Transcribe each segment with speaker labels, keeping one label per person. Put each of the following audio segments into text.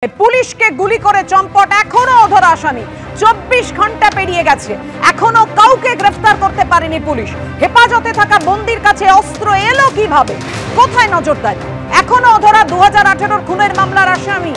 Speaker 1: পুলিশকে গুলি করে চম্পট এখনো অধরা আসামি 24 ঘন্টা পেরিয়ে গেছে এখনো কাউকে গ্রেফতার করতে পারেনি পুলিশ। হেফাজতে থাকা বন্দির কাছে অস্ত্র এলো কিভাবে, কোথায় নজরদারি? এখনো অধরা 2018 খুনের মামলার আসামি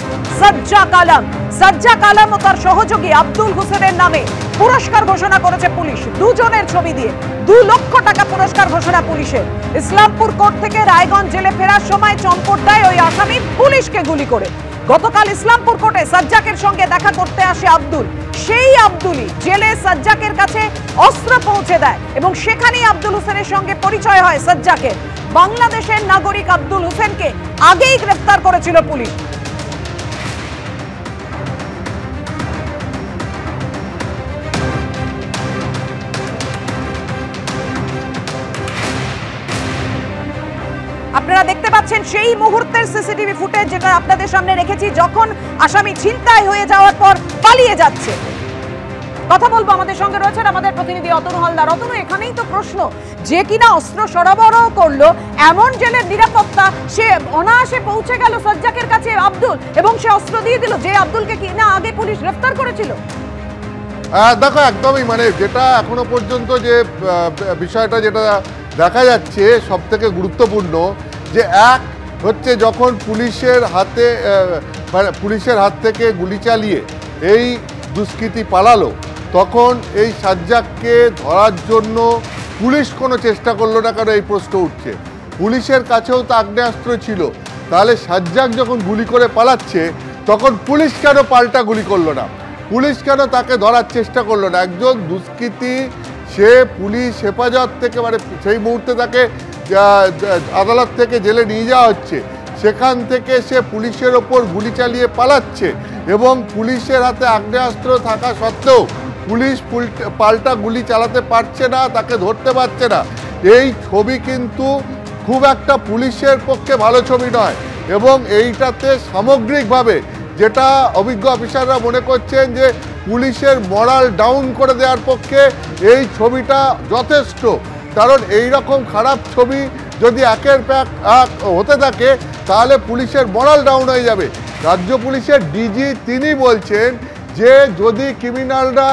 Speaker 1: সাজ্জাক আলম ও তার সহযোগী আব্দুল হোসেনের নামে পুরস্কার ঘোষণা করেছে পুলিশ। দুজনের ছবি দিয়ে 2 লক্ষ টাকা পুরস্কার ঘোষণা পুলিশের। ইসলামপুর কোর্ট থেকে রায়গঞ্জ জেলে ফেরার সময় চম্পট দেয় ওই আসামি পুলিশকে গুলি করে। গতকাল ইসলামপুর কোর্টে সাজ্জাকের সঙ্গে দেখা করতে আসে আব্দুল। সেই আব্দুলই জেলে সাজ্জাকের কাছে অস্ত্র পৌঁছে দেয় এবং সেখানেই আব্দুল হোসেনের সঙ্গে পরিচয় হয় সাজ্জাকের। বাংলাদেশের নাগরিক আব্দুল হোসেনকে আগেই গ্রেফতার করেছিল পুলিশ। আপনারা দেখতে পাচ্ছেন সেই মুহূর্তের সিসিটিভি ফুটেজ, যেটা আপনাদের সামনে রেখেছি, যখন আসামি ছিনতাই হয়ে যাওয়ার পর পালিয়ে যাচ্ছে। কথা বলবো, আমাদের সঙ্গে রয়েছেন আমাদের প্রতিনিধি অতনু হালদার। অতনু, এখানেই তো প্রশ্ন, যে কিনা অস্ত্র সরবরাহ করলো, এমন জেলের নিরাপত্তা, সে অনায়াসে পৌঁছে গেল সাজ্জাকের কাছে আব্দুল এবং সে অস্ত্র দিয়ে দিল, যে আব্দুলকে কিনা আগে পুলিশ গ্রেফতার করেছিল।
Speaker 2: দেখো, একদমই যেটা এখনো পর্যন্ত যে বিষয়টা যেটা দেখা যাচ্ছে সব থেকে গুরুত্বপূর্ণ, যে এক হচ্ছে যখন পুলিশের হাত থেকে গুলি চালিয়ে এই দুষ্কৃতী পালালো, তখন এই সাজ্জাককে ধরার জন্য পুলিশ কোনো চেষ্টা করলো না। কারণ এই প্রশ্ন উঠছে, পুলিশের কাছেও তো আগ্নেয়াস্ত্র ছিল, তাহলে সাজ্জাক যখন গুলি করে পালাচ্ছে তখন পুলিশ কেন পাল্টা গুলি করলো না? পুলিশ কেন তাকে ধরার চেষ্টা করলো না? একজন দুষ্কৃতী, সে পুলিশ হেফাজত থেকে সেই মুহূর্তে তাকে আদালত থেকে জেলে নিয়ে যাওয়া হচ্ছে, সেখান থেকে সে পুলিশের ওপর গুলি চালিয়ে পালাচ্ছে এবং পুলিশের হাতে আগ্নেয়াস্ত্র থাকা সত্ত্বেও পুলিশ পাল্টা গুলি চালাতে পারছে না, তাকে ধরতে পারছে না। এই ছবি কিন্তু খুব একটা পুলিশের পক্ষে ভালো ছবি নয় এবং এইটাতে সামগ্রিকভাবে যেটা অভিজ্ঞ অফিসাররা মনে করছেন যে পুলিশের মরাল ডাউন করে দেওয়ার পক্ষে এই ছবিটা যথেষ্ট। কারণ এই রকম খারাপ ছবি যদি একের পর এক হতে থাকে তাহলে পুলিশের মরাল ডাউন হয়ে যাবে। রাজ্য পুলিশের ডিজি তিনি বলছেন যে যদি ক্রিমিনালরা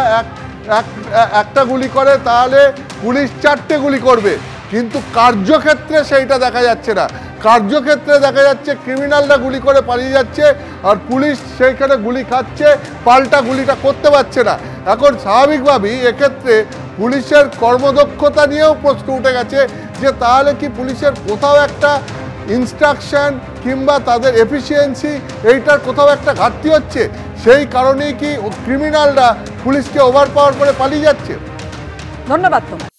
Speaker 2: একটা গুলি করে তাহলে পুলিশ 4টে গুলি করবে, কিন্তু কার্যক্ষেত্রে সেইটা দেখা যাচ্ছে না। কার্যক্ষেত্রে দেখা যাচ্ছে ক্রিমিনালরা গুলি করে পালিয়ে যাচ্ছে আর পুলিশ সেইখানে গুলি খাচ্ছে, পাল্টা গুলিটা করতে পারছে না। এখন স্বাভাবিকভাবেই এক্ষেত্রে পুলিশের কর্মদক্ষতা নিয়েও প্রশ্ন উঠে গেছে যে তাহলে কি পুলিশের কোথাও একটা ইনস্ট্রাকশন কিংবা তাদের এফিসিয়েন্সি এইটার কোথাও একটা ঘাটতি হচ্ছে? সেই কারণেই কি ক্রিমিনালরা পুলিশকে ওভারপাওয়ার করে পালিয়ে যাচ্ছে?
Speaker 1: ধন্যবাদ তোমায়।